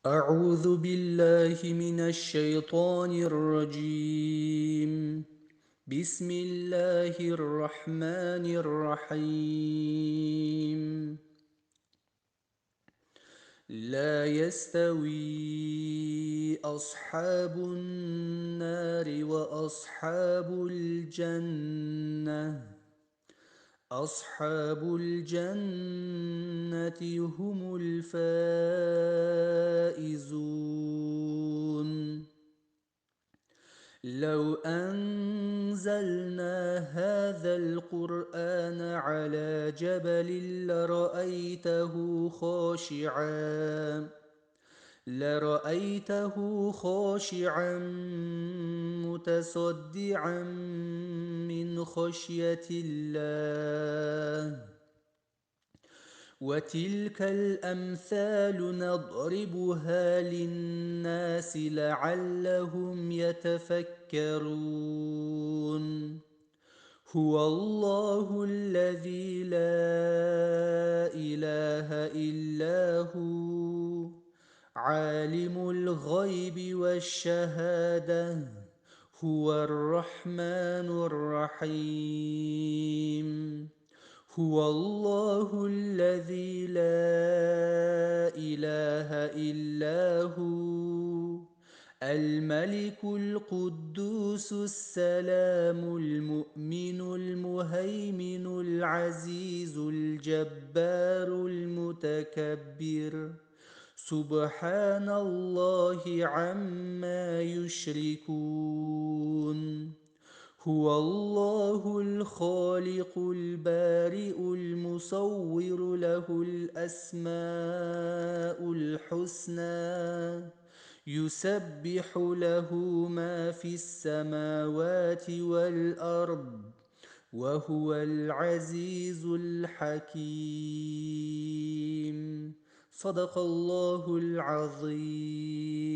أعوذ بالله من الشيطان الرجيم. بسم الله الرحمن الرحيم. لا يستوي أصحاب النار وأصحاب الجنة. أصحاب الجنة هم الفائزون. لو أنزلنا هذا القرآن على جبل لرأيته خاشعا متصدعا من خشية الله. وتلك الأمثال نضربها للناس لعلهم يتفكرون. هو الله الذي لا إله إلا هو عالم الغيب والشهادة. هو الرحمن الرحيم. هو الله الذي لا إله إلا هو الملك القدوس السلام المؤمن المهيمن العزيز الجبار المتكبر. سبحان الله عما يشركون. هو الله الخالق البارئ المصور له الأسماء الحسنى. يسبح له ما في السماوات والأرض وهو العزيز الحكيم. صدق الله العظيم.